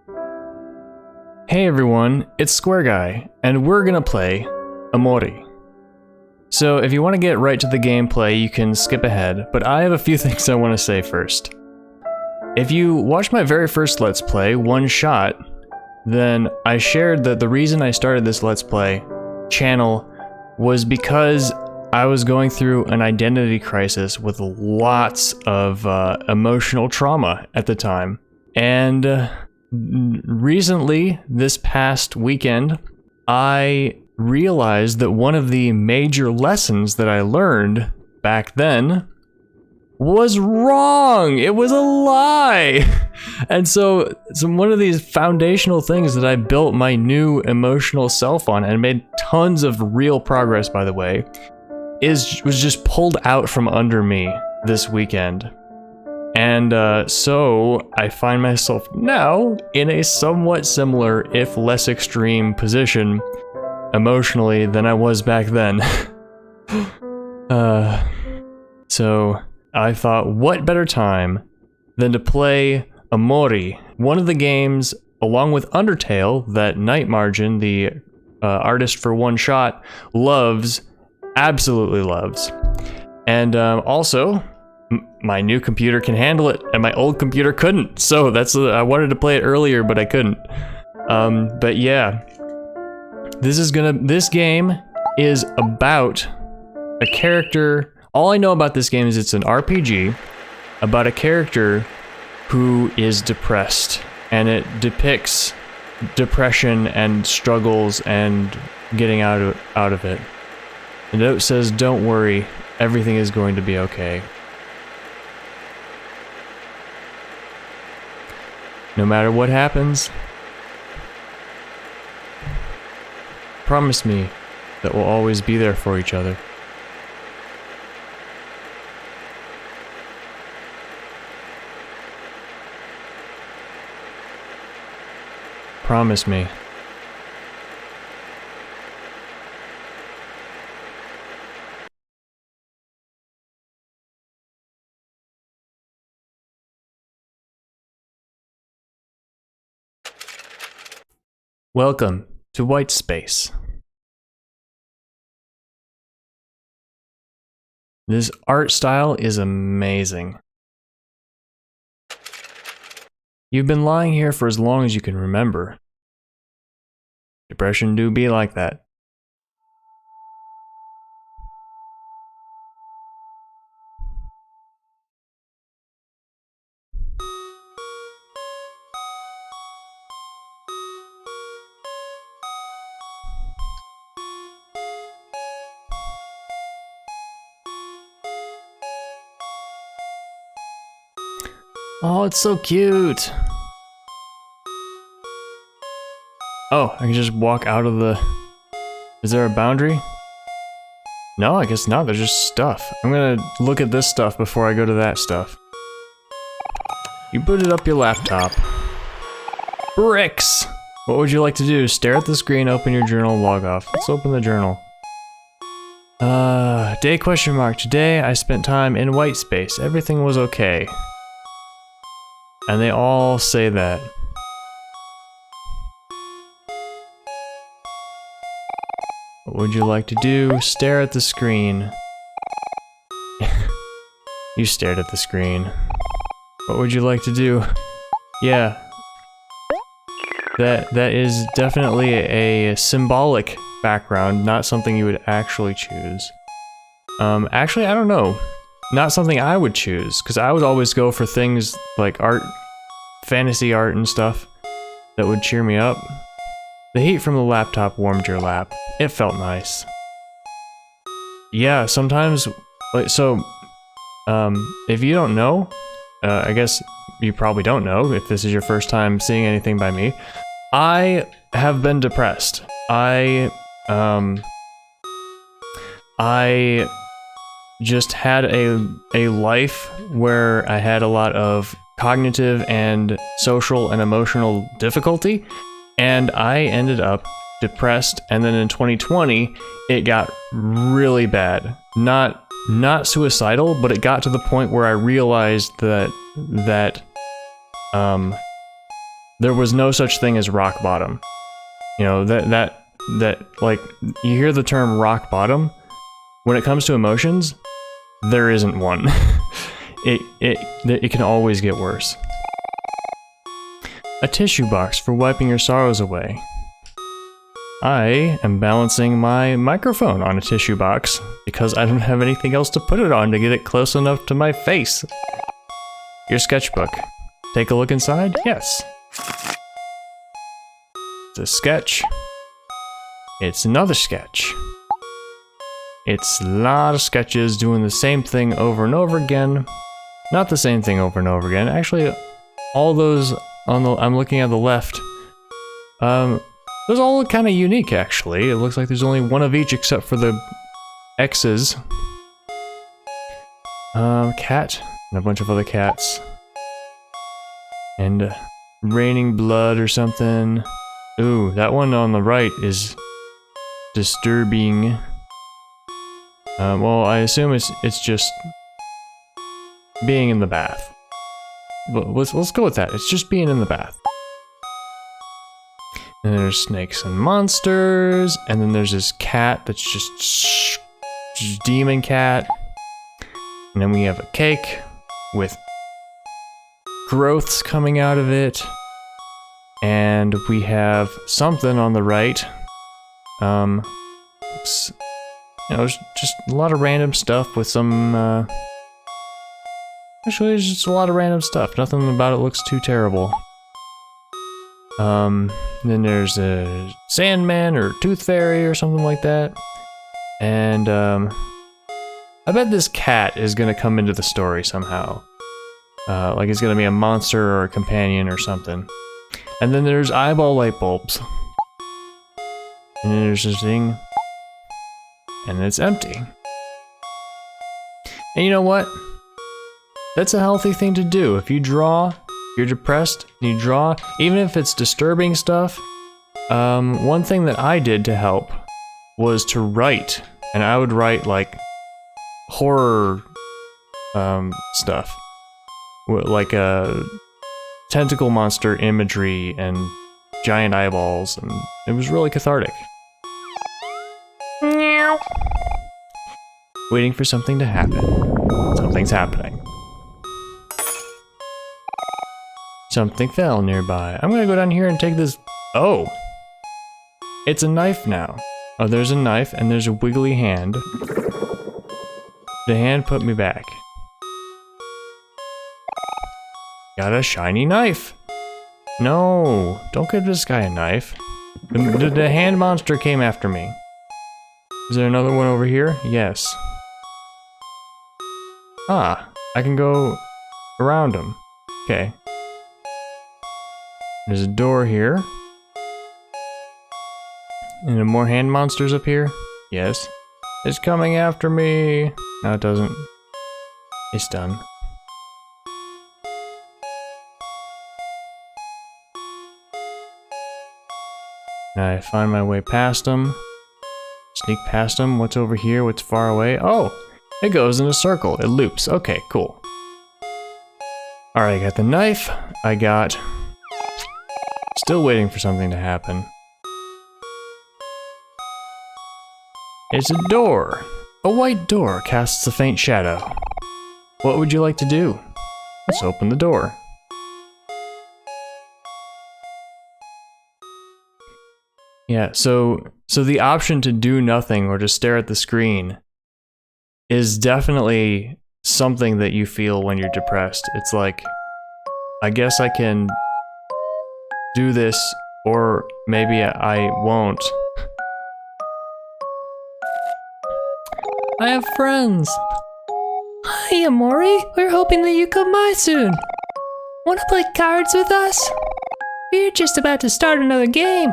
Hey everyone, it's Square Guy, and we're gonna play Omori. So if you want to get right to the gameplay, you can skip ahead, but I have a few things I want to say first. If you watched my very first Let's Play, One Shot, then I shared that the reason I started this Let's Play channel was because I was going through an identity crisis with lots of emotional trauma at the time. And recently, this past weekend, I realized that one of the major lessons that I learned back then was wrong. It was a lie. And so one of these foundational things that I built my new emotional self on, and made tons of real progress, by the way, was just pulled out from under me this weekend. And so I find myself now in a somewhat similar, if less extreme, position emotionally than I was back then. So I thought, what better time than to play Omori, one of the games, along with Undertale, that Night Margin, the artist for One Shot, absolutely loves. And also, my new computer can handle it, and my old computer couldn't. So I wanted to play it earlier, but I couldn't. But yeah, this game is about a character. All I know about this game is it's an RPG about a character who is depressed, and it depicts depression and struggles and getting out of it. The note says, "Don't worry, everything is going to be okay. No matter what happens, promise me that we'll always be there for each other." Promise me. Welcome to White Space. This art style is amazing. You've been lying here for as long as you can remember. Depression do be like that. Oh, it's so cute. Oh, I can just walk out of the... Is there a boundary? No, I guess not. There's just stuff. I'm gonna look at this stuff before I go to that stuff. You booted up your laptop. Bricks! What would you like to do? Stare at the screen, open your journal, log off. Let's open the journal. Day question mark. Today I spent time in white space. Everything was okay. And they all say that. What would you like to do? Stare at the screen. You stared at the screen. What would you like to do? Yeah. That is definitely a symbolic background, not something you would actually choose. Actually, I don't know. Not something I would choose, because I would always go for things like art, fantasy art and stuff that would cheer me up. The heat from the laptop warmed your lap. It felt nice. Yeah, sometimes, if you don't know, I guess you probably don't know if this is your first time seeing anything by me, I have been depressed. I just had a life where I had a lot of cognitive and social and emotional difficulty, and I ended up depressed, and then in 2020 it got really bad. Not suicidal, but it got to the point where I realized that there was no such thing as rock bottom. You know, that like, you hear the term rock bottom, when it comes to emotions, there isn't one. It can always get worse. A tissue box for wiping your sorrows away. I am balancing my microphone on a tissue box because I don't have anything else to put it on to get it close enough to my face. Your sketchbook. Take a look inside? Yes. It's a sketch. It's another sketch. It's a lot of sketches doing the same thing over and over again. Not the same thing over and over again. Actually, all those on the, I'm looking at the left, those all look kind of unique, actually. It looks like there's only one of each except for the X's. Cat, and a bunch of other cats. And raining blood or something. Ooh, that one on the right is disturbing. Well, I assume it's just being in the bath. But let's go with that. It's just being in the bath. And then there's snakes and monsters, and then there's this cat that's just demon cat. And then we have a cake with growths coming out of it. And we have something on the right. Looks, you know, it's just a lot of random stuff with some, actually, there's just a lot of random stuff. Nothing about it looks too terrible. Then there's a Sandman or Tooth Fairy or something like that. And, I bet this cat is gonna come into the story somehow. Like it's gonna be a monster or a companion or something. And then there's eyeball light bulbs. And then there's this thing. And it's empty. And you know what? That's a healthy thing to do. If you draw, you're depressed, and you draw, even if it's disturbing stuff. One thing that I did to help was to write. And I would write like horror stuff. Like tentacle monster imagery and giant eyeballs, and it was really cathartic. Meow. Waiting for something to happen. Something's happening. Something fell nearby. I'm gonna go down here and take this. Oh! It's a knife now. Oh, there's a knife and there's a wiggly hand. The hand put me back. Got a shiny knife. No, don't give this guy a knife. The hand monster came after me. Is there another one over here? Yes. Ah, I can go around him. Okay. There's a door here. And there more hand monsters up here? Yes. It's coming after me. No, it doesn't. It's done. I find my way past them. Sneak past them. What's over here? What's far away? Oh! It goes in a circle. It loops. Okay, cool. Alright, I got the knife. I got... Still waiting for something to happen. It's a door. A white door casts a faint shadow. What would you like to do? Let's open the door. Yeah, so the option to do nothing or to stare at the screen is definitely something that you feel when you're depressed. It's like, I guess I can do this, or maybe I won't. I have friends. Hi, Omori. We're hoping that you come by soon. Want to play cards with us? We're just about to start another game.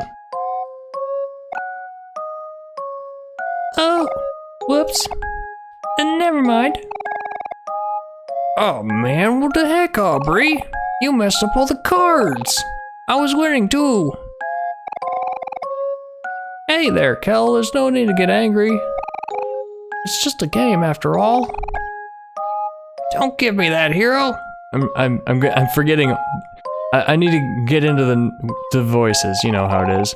Oh, whoops. Never mind. Oh man, what the heck, Aubrey? You messed up all the cards. I was winning too. Hey there, Kel. There's no need to get angry. It's just a game after all. Don't give me that, hero. I'm forgetting. I need to get into the voices, you know how it is.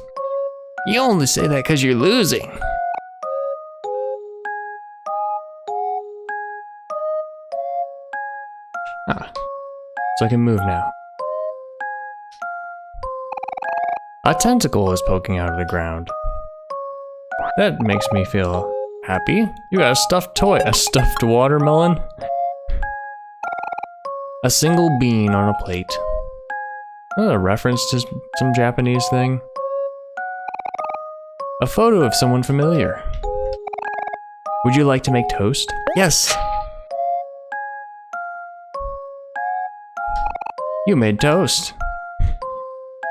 You only say that because you're losing. Ah, so I can move now. A tentacle is poking out of the ground. That makes me feel happy. You got a stuffed toy, a stuffed watermelon. A single bean on a plate. A reference to some Japanese thing. A photo of someone familiar. Would you like to make toast? Yes. You made toast.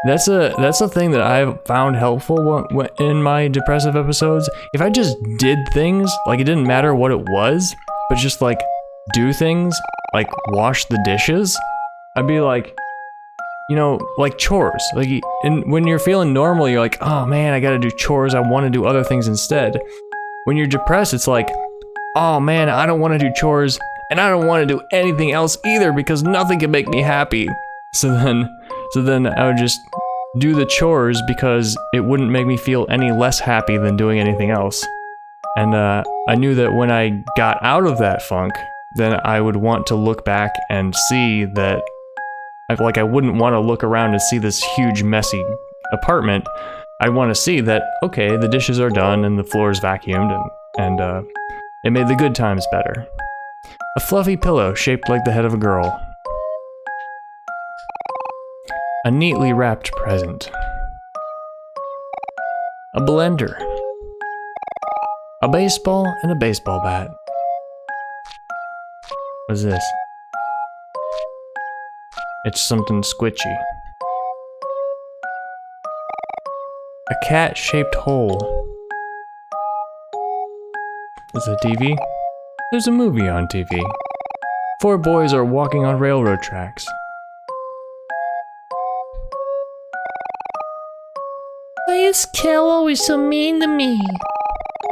That's a thing that I've found helpful in my depressive episodes. If I just did things, like it didn't matter what it was, but just like do things, like wash the dishes, I'd be like, you know, like chores. Like, and when you're feeling normal, you're like, oh man, I gotta do chores. I want to do other things instead. When you're depressed, it's like, oh man, I don't want to do chores, and I don't want to do anything else either because nothing can make me happy. So then I would just do the chores because it wouldn't make me feel any less happy than doing anything else. And I knew that when I got out of that funk, then I would want to look back and see that, I wouldn't want to look around and see this huge messy apartment. I'd want to see that, okay, the dishes are done and the floor is vacuumed and it made the good times better. A fluffy pillow shaped like the head of a girl. A neatly wrapped present. A blender. A baseball and a baseball bat. What's this? It's something squishy. A cat-shaped hole. Is it TV? There's a movie on TV. 4 boys are walking on railroad tracks. Why is Kel always so mean to me?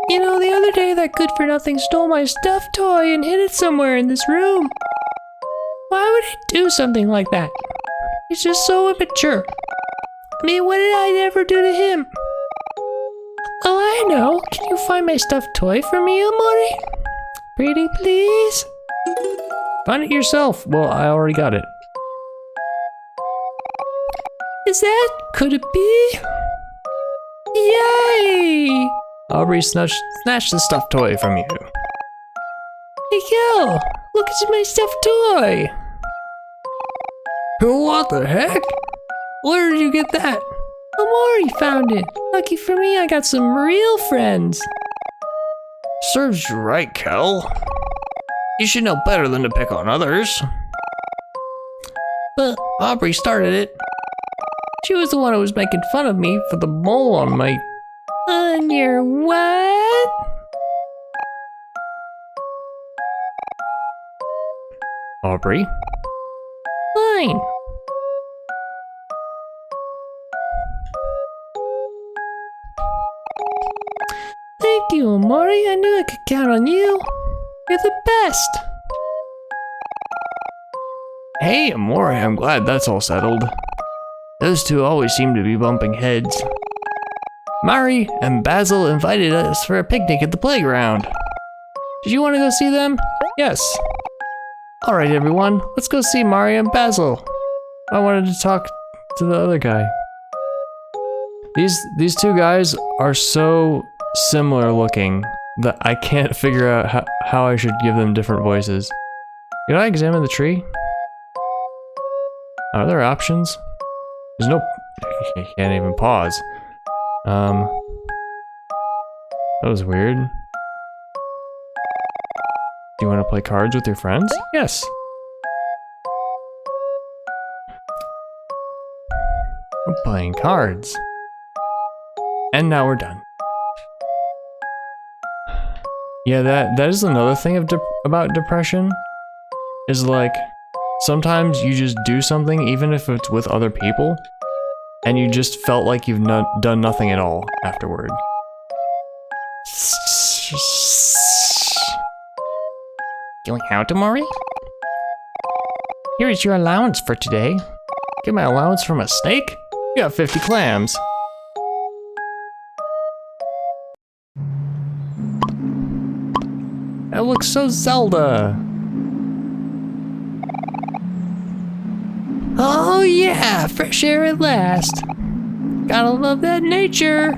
You know, the other day that good-for-nothing stole my stuffed toy and hid it somewhere in this room. Why would he do something like that? He's just so immature. I mean, what did I ever do to him? Oh, I know. Can you find my stuffed toy for me, Omori? Pretty please? Find it yourself. Well, I already got it. Is that? Could it be? Yay! Aubrey snatched the stuffed toy from you. Hey, Kel! Look at my stuffed toy! What the heck? Where did you get that? Omori found it. Lucky for me, I got some real friends. Serves you right, Kel. You should know better than to pick on others. But Aubrey started it. She was the one who was making fun of me for the mole on my... On your what? Aubrey? Fine. Thank you, Omori. I knew I could count on you. You're the best. Hey, Omori, I'm glad that's all settled. Those two always seem to be bumping heads. Mari and Basil invited us for a picnic at the playground. Did you want to go see them? Yes. Alright everyone, let's go see Mari and Basil. I wanted to talk to the other guy. These two guys are so similar looking that I can't figure out how I should give them different voices. Can I examine the tree? Are there options? There's no... I can't even pause. That was weird. Do you want to play cards with your friends? Yes. We're playing cards. And now we're done. Yeah, that is another thing about depression. Is like, sometimes you just do something, even if it's with other people, and you just felt like you've done nothing at all afterward. Going out, Omori? Here is your allowance for today. Get my allowance from a snake? You got 50 clams. That looks so Zelda. Oh yeah, fresh air at last. Gotta love that nature.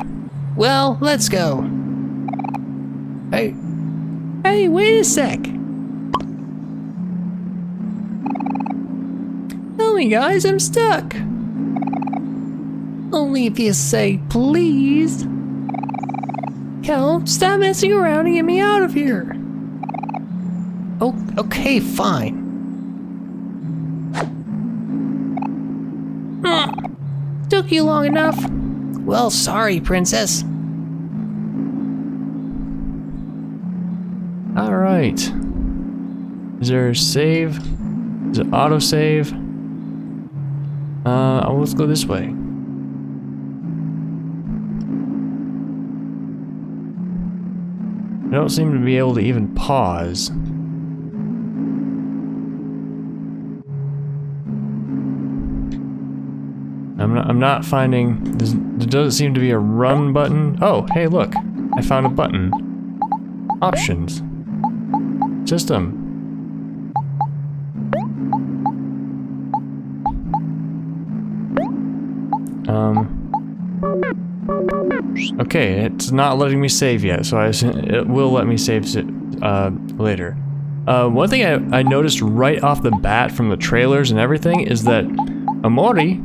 Well, let's go. Hey, wait a sec. Tell me guys, I'm stuck. Only if you say please. Kel, stop messing around and get me out of here. Oh, okay, fine. Took you long enough. Well, sorry, princess. Alright. Is there a save? Is it auto-save? Let's go this way. I don't seem to be able to even pause. I'm not finding, there doesn't seem to be a run button. Oh, hey look, I found a button. Options. System. Okay, it's not letting me save yet, so it will let me save later. One thing I noticed right off the bat from the trailers and everything is that Omori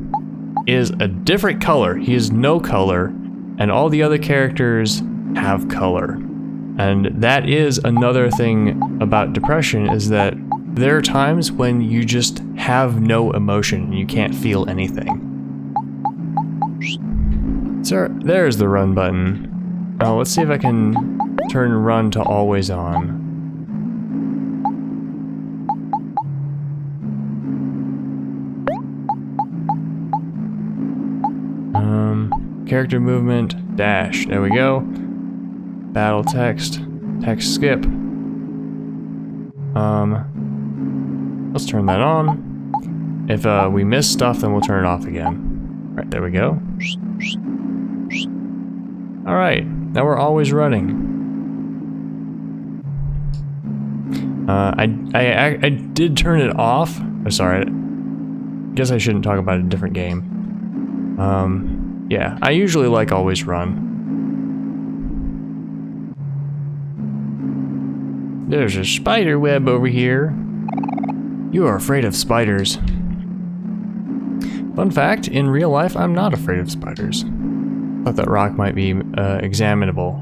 is a different color. He is no color, and all the other characters have color. And that is another thing about depression, is that there are times when you just have no emotion and you can't feel anything. So there's the run button. Now let's see if I can turn run to always on. Character movement, dash, there we go. Battle text, text skip. Let's turn that on. If we miss stuff, then we'll turn it off again. Right, there we go. Alright, now we're always running. I did turn it off. Oh, sorry, I guess I shouldn't talk about a different game. Yeah, I usually like always run. There's a spider web over here. You are afraid of spiders. Fun fact, in real life, I'm not afraid of spiders. Thought that rock might be examinable.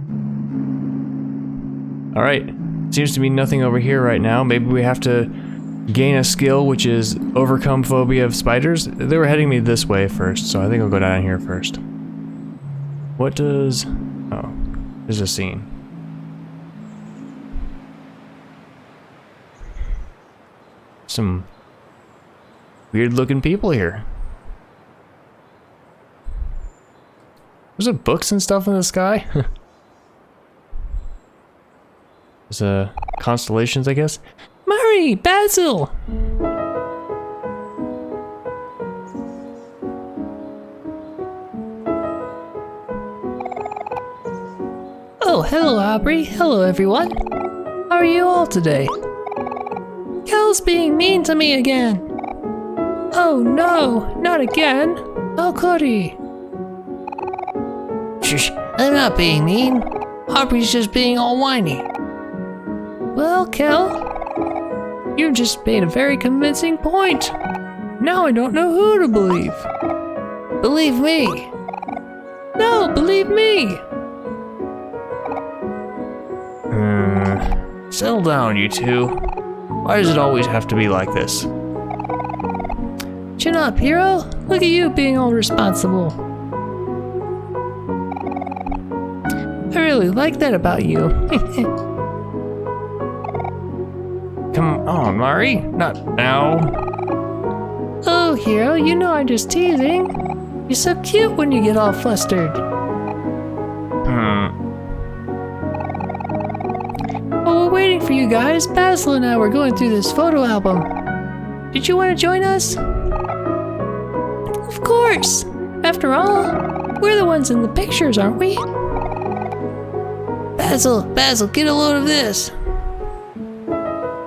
Alright, seems to be nothing over here right now. Maybe we have to gain a skill, which is overcome phobia of spiders. They were heading me this way first, so I think I'll go down here first. What does... oh, there's a scene. Some weird looking people here. There's books and stuff in the sky. There's constellations, I guess. Murray, Basil! Oh, hello, Aubrey. Hello, everyone. How are you all today? Kel's being mean to me again. Oh no, not again. How could he? Shush, I'm not being mean. Aubrey's just being all whiny. Well, Kel, you've just made a very convincing point. Now I don't know who to believe. Believe me. No, believe me. Settle down, you two. Why does it always have to be like this? Chin up, hero. Look at you being all responsible. I really like that about you. Come on, Mari. Not now. Oh, hero, you know I'm just teasing. You're so cute when you get all flustered. While we're waiting for you guys, Basil and I were going through this photo album. Did you want to join us? course. After all, we're the ones in the pictures, aren't we? Basil, get a load of this.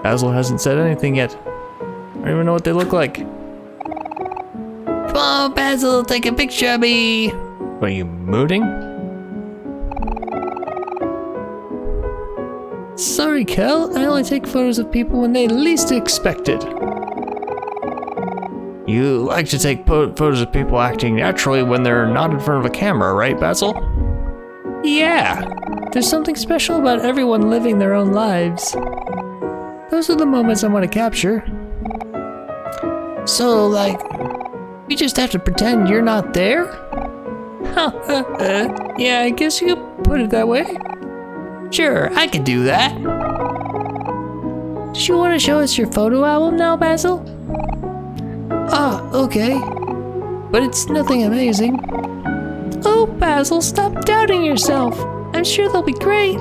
Basil hasn't said anything yet. I don't even know what they look like. Come on, Basil, take a picture of me. Are you mooting? Sorry, Kel. I only take photos of people when they least expect it. You like to take photos of people acting naturally when they're not in front of a camera, right, Basil? Yeah. There's something special about everyone living their own lives. Those are the moments I want to capture. So, like, we just have to pretend you're not there? Yeah, I guess you could put it that way. Sure, I can do that. Do you want to show us your photo album now, Basil? Ah, okay. But it's nothing amazing. Oh, Basil, stop doubting yourself. I'm sure they'll be great.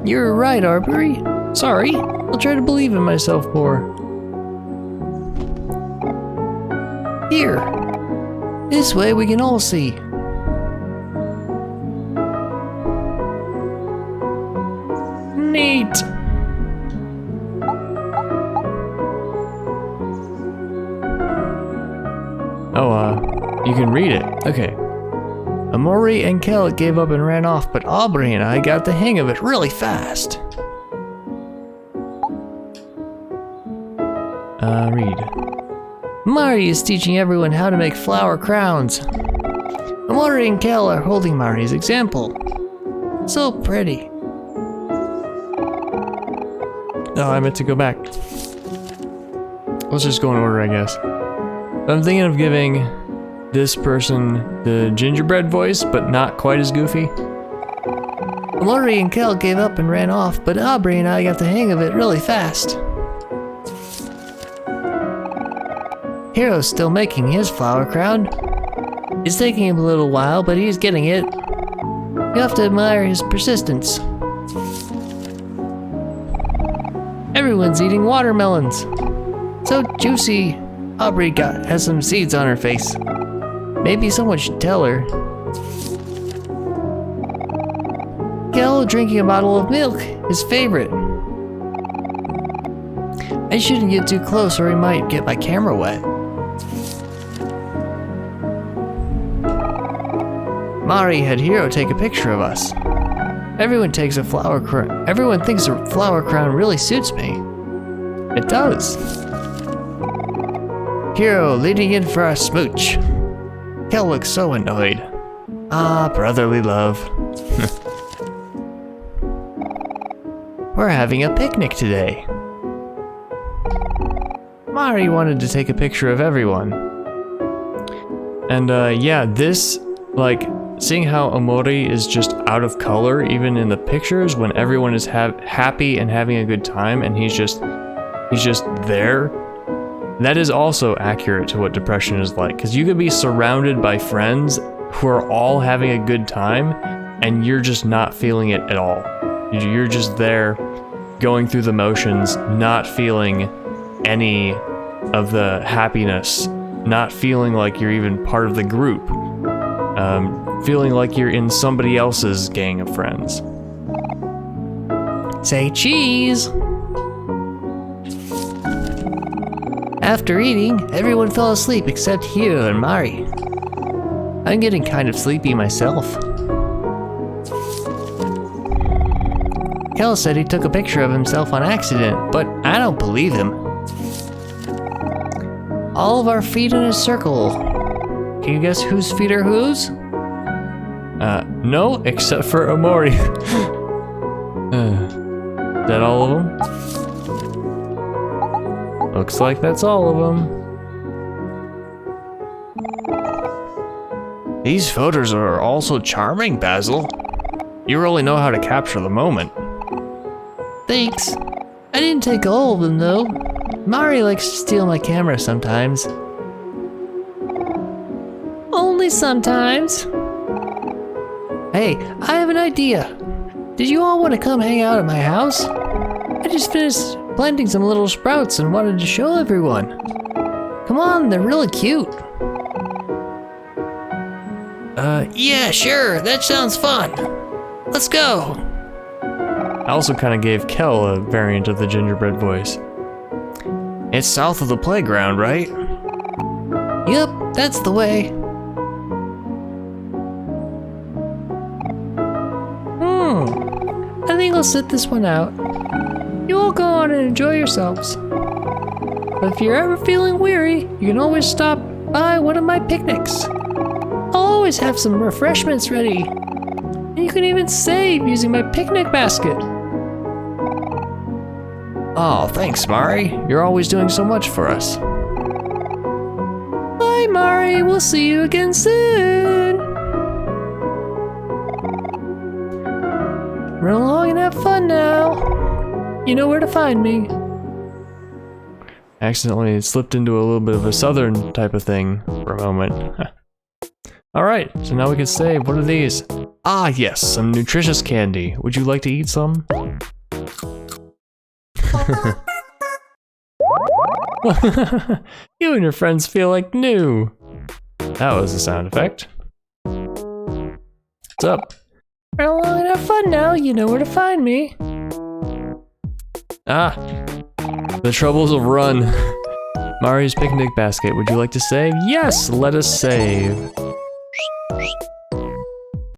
You're right, Arbery. Sorry. I'll try to believe in myself more. Here. This way we can all see. Neat. Oh, you can read it. Okay. Omori and Kel gave up and ran off, but Aubrey and I got the hang of it really fast. Read. Mari is teaching everyone how to make flower crowns. Omori and Kel are holding Mari's example. So pretty. Oh, I meant to go back. Let's just go in order, I guess. I'm thinking of giving this person the gingerbread voice, but not quite as goofy. Omori and Kel gave up and ran off, but Aubrey and I got the hang of it really fast. Hero's still making his flower crown. It's taking him a little while, but he's getting it. You have to admire his persistence. Everyone's eating watermelons. So juicy. Aubrey has some seeds on her face. Maybe someone should tell her. Kel drinking a bottle of milk, his favorite. I shouldn't get too close or he might get my camera wet. Mari had Hero take a picture of us. Everyone thinks a flower crown really suits me. It does. Hero leading in for a smooch. Kel looks so annoyed. Ah, brotherly love. We're having a picnic today. Mari wanted to take a picture of everyone. And yeah, this, like, seeing how Omori is just out of color even in the pictures when everyone is happy and having a good time and he's just there. That is also accurate to what depression is like, because you could be surrounded by friends who are all having a good time and you're just not feeling it at all. You're just there going through the motions, not feeling any of the happiness, not feeling like you're even part of the group. Feeling like you're in somebody else's gang of friends. Say cheese! After eating, everyone fell asleep except Hiro and Mari. I'm getting kind of sleepy myself. Kel said he took a picture of himself on accident, but I don't believe him. All of our feet in a circle. Can you guess whose feet are whose? No, except for Omori. Is that all of them? Looks like that's all of them. These photos are also charming, Basil. You really know how to capture the moment. Thanks. I didn't take all of them, though. Mari likes to steal my camera sometimes. Only sometimes. Hey, I have an idea. Did you all want to come hang out at my house? I just finished planting some little sprouts and wanted to show everyone. Come on, they're really cute. Yeah, sure, that sounds fun. Let's go. I also kind of gave Kel a variant of the gingerbread voice. It's south of the playground, right? Yep, that's the way. I think I'll sit this one out. You all go on and enjoy yourselves. But if you're ever feeling weary, you can always stop by one of my picnics. I'll always have some refreshments ready. And you can even save using my picnic basket. Oh, thanks, Mari. You're always doing so much for us. Bye, Mari. We'll see you again soon. Run along and have fun now. You know where to find me. Accidentally slipped into a little bit of a southern type of thing for a moment. Alright, so now we can save. What are these? Ah, yes, some nutritious candy. Would you like to eat some? You and your friends feel like new. That was a sound effect. What's up? Run along and have fun now. You know where to find me. Ah, the troubles of run. Mari's picnic basket. Would you like to save? Yes, let us save.